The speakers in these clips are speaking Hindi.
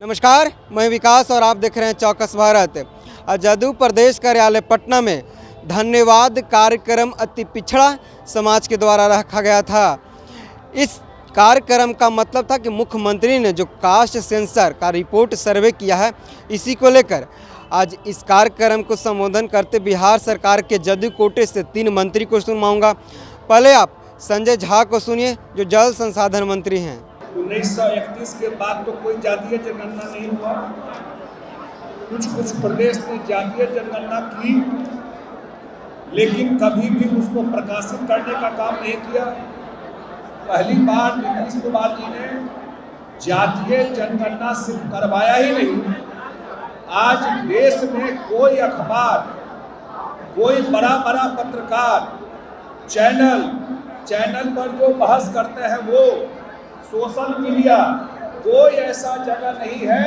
नमस्कार, मैं विकास और आप देख रहे हैं चौकस भारत। जदयू प्रदेश कार्यालय पटना में धन्यवाद कार्यक्रम अति पिछड़ा समाज के द्वारा रखा गया था। इस कार्यक्रम का मतलब था कि मुख्यमंत्री ने जो कास्ट सेंसर का रिपोर्ट सर्वे किया है, इसी को लेकर आज इस कार्यक्रम को संबोधन करते बिहार सरकार के जदयू कोटे से 3 मंत्री को सुनवाऊंगा। पहले आप संजय झा को सुनिए, जो जल संसाधन मंत्री हैं। 1931 के बाद तो कोई जातीय जनगणना नहीं हुआ। कुछ प्रदेश ने जातीय जनगणना की, लेकिन कभी भी उसको प्रकाशित करने का काम नहीं किया। पहली बार नीतीश कुमार जी ने जातीय जनगणना सिर्फ करवाया ही नहीं, आज देश में कोई अखबार, कोई बड़ा पत्रकार, चैनल पर जो बहस करते हैं, वो सोशल मीडिया, कोई ऐसा जगह नहीं है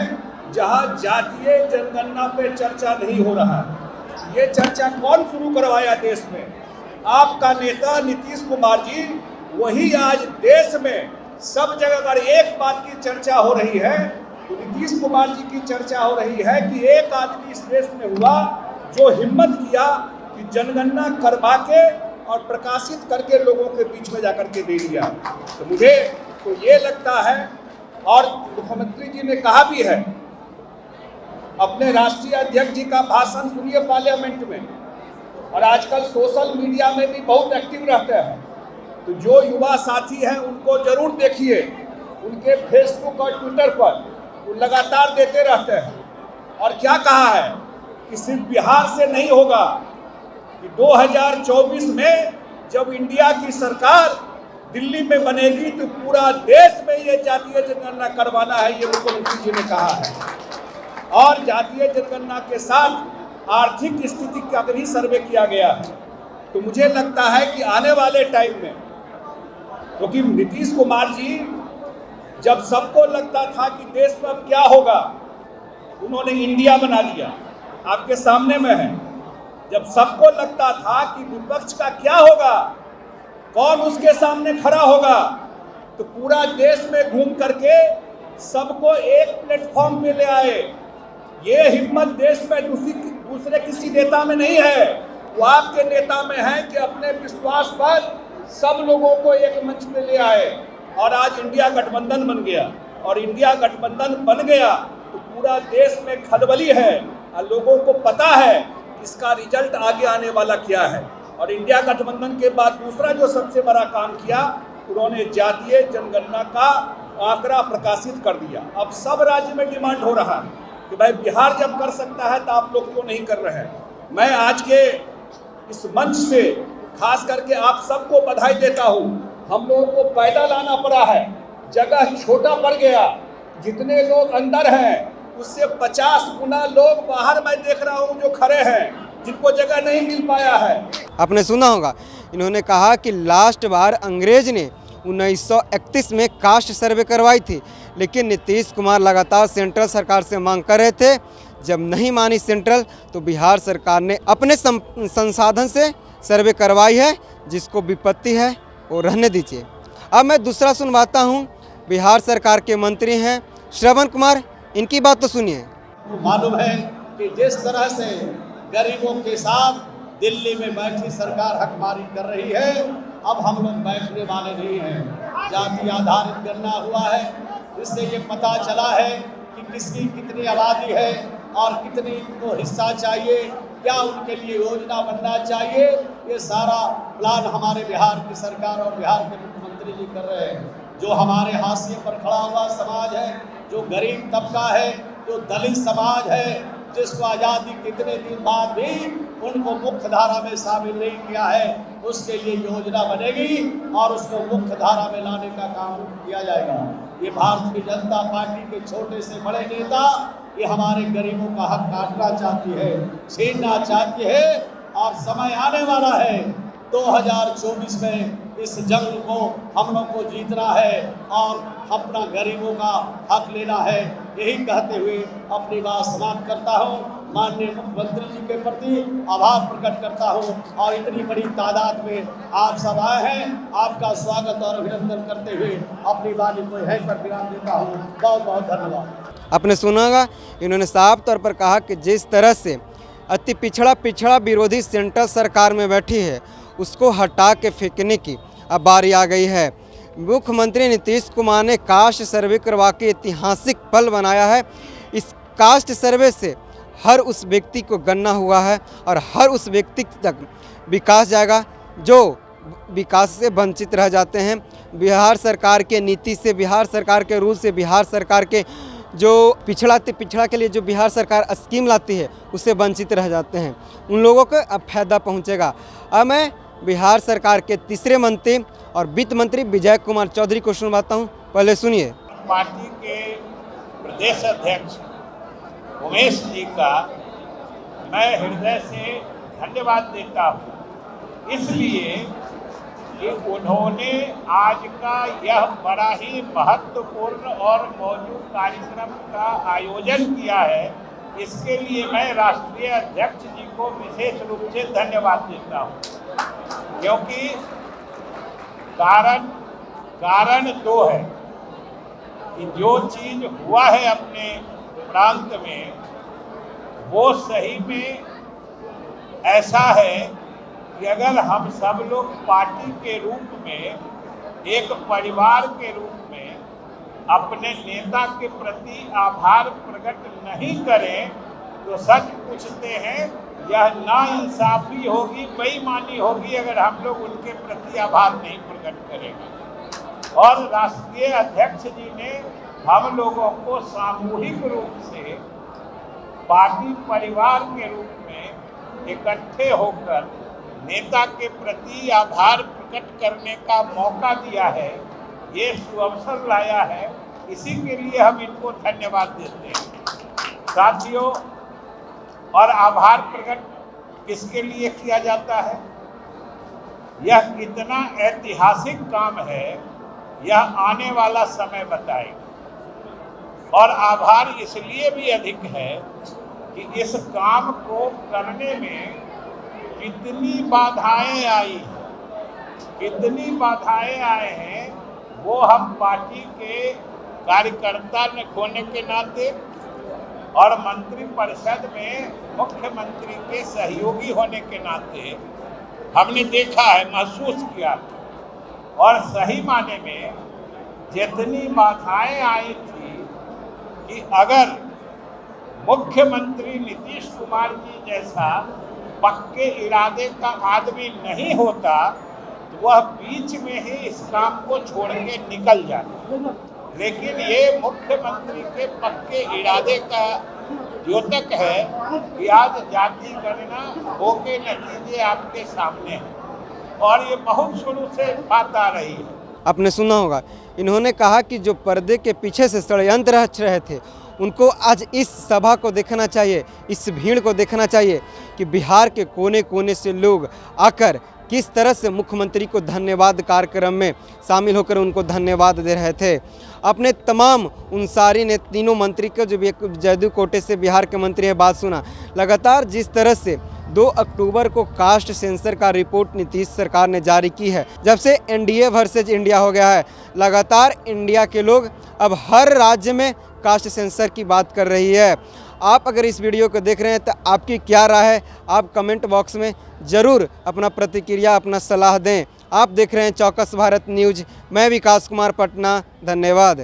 जहां जातीय जनगणना पे चर्चा नहीं हो रहा है। ये चर्चा कौन शुरू करवाया देश में? आपका नेता नीतीश कुमार जी। वही आज देश में सब जगह अगर एक बात की चर्चा हो रही है तो नीतीश कुमार जी की चर्चा हो रही है कि एक आदमी इस देश में हुआ जो हिम्मत किया कि जनगणना करवा के और प्रकाशित करके लोगों के बीच में जाकर के दे दिया। तो मुझे तो ये लगता है, और मुख्यमंत्री जी ने कहा भी है, अपने राष्ट्रीय अध्यक्ष जी का भाषण सुनिए पार्लियामेंट में, और आजकल सोशल मीडिया में भी बहुत एक्टिव रहते हैं। तो जो युवा साथी हैं उनको जरूर देखिए, उनके फेसबुक और ट्विटर पर वो लगातार देते रहते हैं। और क्या कहा है कि सिर्फ बिहार से नहीं होगा, कि 2024 में जब इंडिया की सरकार दिल्ली में बनेगी तो पूरा देश में ये जातीय जनगणना करवाना है, ये मुख्यमंत्री जी ने कहा है। और जातीय जनगणना के साथ आर्थिक स्थिति का भी सर्वे किया गया है। तो मुझे लगता है कि आने वाले टाइम में, क्योंकि नीतीश कुमार जी जब सबको लगता था कि देश में अब क्या होगा, उन्होंने इंडिया बना दिया, आपके सामने में है। जब सबको लगता था कि विपक्ष का क्या होगा, कौन उसके सामने खड़ा होगा, तो पूरा देश में घूम करके सबको एक प्लेटफॉर्म पे ले आए। ये हिम्मत देश में दूसरे किसी नेता में नहीं है, वो आपके नेता में है कि अपने विश्वास पर सब लोगों को एक मंच पे ले आए। और आज इंडिया गठबंधन बन गया, और इंडिया गठबंधन बन गया तो पूरा देश में खलबली है, और लोगों को पता है इसका रिजल्ट आगे आने वाला क्या है। और इंडिया गठबंधन के बाद दूसरा जो सबसे बड़ा काम किया, उन्होंने जातीय जनगणना का आंकड़ा प्रकाशित कर दिया। अब सब राज्य में डिमांड हो रहा है कि भाई बिहार जब कर सकता है तो आप लोग क्यों नहीं कर रहे हैं। मैं आज के इस मंच से खास करके आप सबको बधाई देता हूँ। हम लोगों को पैदल आना पड़ा है, जगह छोटा पड़ गया, जितने लोग अंदर हैं उससे 50 गुना लोग बाहर मैं देख रहा हूँ जो खड़े हैं, जिनको जगह नहीं मिल पाया है। आपने सुना होगा, इन्होंने कहा कि लास्ट बार अंग्रेज ने 1931 में कास्ट सर्वे करवाई थी, लेकिन नीतीश कुमार लगातार सेंट्रल सरकार से मांग कर रहे थे। जब नहीं मानी सेंट्रल, तो बिहार सरकार ने अपने संसाधन से सर्वे करवाई है। जिसको विपत्ति है वो रहने दीजिए। अब मैं दूसरा सुनवाता हूँ, बिहार सरकार के मंत्री हैं श्रवण कुमार, इनकी बात तो सुनिए। मालूम है कि जिस तरह से गरीबों के साथ दिल्ली में बैठी सरकार हकमारी कर रही है, अब हम लोग बैठने वाले नहीं हैं। जाति आधारित गणना हुआ है, इससे ये पता चला है कि किसकी कितनी आबादी है और कितनी को हिस्सा चाहिए, क्या उनके लिए योजना बनना चाहिए। ये सारा प्लान हमारे बिहार की सरकार और बिहार के मुख्यमंत्री जी कर रहे हैं। जो हमारे हाशिए पर खड़ा हुआ समाज है, जो गरीब तबका है, जो दलित समाज है, जिसको आज़ादी कितने दिन बाद भी उनको मुख्य धारा में शामिल नहीं किया है, उसके लिए योजना बनेगी और उसको मुख्य धारा में लाने का काम किया जाएगा। ये भारतीय जनता पार्टी के छोटे से बड़े नेता ये हमारे गरीबों का हक काटना चाहती है, छीनना चाहती है। और समय आने वाला है 2024 में इस जंग को हम लोग को जीतना है और अपना गरीबों का हक लेना है। यही कहते हुए अपनी बात समाप्त करता हूँ। माननीय मुख्यमंत्री जी के प्रति आभार प्रकट करता हूँ, और इतनी बड़ी तादाद में आप सब आए हैं, आपका स्वागत और अभिनंदन करते हुए अपनी वाणी को यहीं पर विराम देता हूँ। बहुत बहुत धन्यवाद। आपने सुना होगा, इन्होंने साफ तौर पर कहा कि जिस तरह से अति पिछड़ा विरोधी सेंट्रल सरकार में बैठी है उसको हटा के फेंकने की अब बारी आ गई है। मुख्यमंत्री नीतीश कुमार ने कास्ट सर्वे करवा के ऐतिहासिक पल बनाया है। इस कास्ट सर्वे से हर उस व्यक्ति को गणना हुआ है और हर उस व्यक्ति तक विकास जाएगा जो विकास से वंचित रह जाते हैं। बिहार सरकार के नीति से, बिहार सरकार के रूल से, बिहार सरकार के जो पिछड़ा के लिए जो बिहार सरकार स्कीम लाती है उससे वंचित रह जाते हैं। उन लोगों को अब फायदा पहुंचेगा। अब मैं बिहार सरकार के तीसरे मंत्री और वित्त मंत्री विजय कुमार चौधरी को सुनवाता हूं, पहले सुनिए। पार्टी के प्रदेश अध्यक्ष उमेश जी का मैं हृदय से धन्यवाद देता हूं, इसलिए कि उन्होंने आज का यह बड़ा ही महत्वपूर्ण और मौजूद कार्यक्रम का आयोजन किया है। इसके लिए मैं राष्ट्रीय अध्यक्ष जी को विशेष रूप से धन्यवाद देता हूं, क्योंकि कारण दो है कि जो चीज हुआ है अपने प्रांत में वो सही में ऐसा है कि अगर हम सब लोग पार्टी के रूप में, एक परिवार के रूप में अपने नेता के प्रति आभार प्रकट नहीं करें तो सच पूछते हैं यह नाइंसाफी होगी, बेईमानी होगी अगर हम लोग उनके प्रति आभार नहीं प्रकट करेंगे। और राष्ट्रीय अध्यक्ष जी ने हम लोगों को सामूहिक रूप से पार्टी परिवार के रूप में इकट्ठे होकर नेता के प्रति आभार प्रकट करने का मौका दिया है, ये सुअवसर लाया है। इसी के लिए हम इनको धन्यवाद देते हैं साथियों। और आभार प्रकट किसके लिए किया जाता है, यह कितना ऐतिहासिक काम है यह आने वाला समय बताएगा। और आभार इसलिए भी अधिक है कि इस काम को करने में कितनी बाधाएं आई हैं, कितनी बाधाएं आए हैं वो हम पार्टी के कार्यकर्ता होने के नाते और मंत्रिपरिषद में मुख्यमंत्री के सहयोगी होने के नाते हमने देखा है, महसूस किया। और सही माने में जितनी बाधाएं आई थी कि अगर मुख्यमंत्री नीतीश कुमार जी जैसा पक्के इरादे का आदमी नहीं होता तो वह बीच में ही इस काम को छोड़ के निकल जाता। लेकिन ये मुख्यमंत्री के पक्के इरादे का द्योतक है कि आज जाति गणना होके नतीजे आपके सामने हैं और ये बहुत शुरू से बात आ रही है। आपने सुना होगा, इन्होंने कहा कि जो पर्दे के पीछे से षड्यंत्र रच रहे थे उनको आज इस सभा को देखना चाहिए, इस भीड़ को देखना चाहिए कि बिहार के कोने कोने से लोग आकर किस तरह से मुख्यमंत्री को धन्यवाद कार्यक्रम में शामिल होकर उनको धन्यवाद दे रहे थे। अपने तमाम उनसारी ने तीनों मंत्री को, जो जदयू कोटे से बिहार के मंत्री है, बात सुना। लगातार जिस तरह से 2 अक्टूबर को कास्ट सेंसर का रिपोर्ट नीतीश सरकार ने जारी की है, जब से एनडीए वर्सेज इंडिया हो गया है, लगातार इंडिया के लोग अब हर राज्य में कास्ट सेंसर की बात कर रही है। आप अगर इस वीडियो को देख रहे हैं तो आपकी क्या राय है, आप कमेंट बॉक्स में ज़रूर अपना प्रतिक्रिया, अपना सलाह दें। आप देख रहे हैं चौकस भारत न्यूज़, मैं विकास कुमार, पटना। धन्यवाद।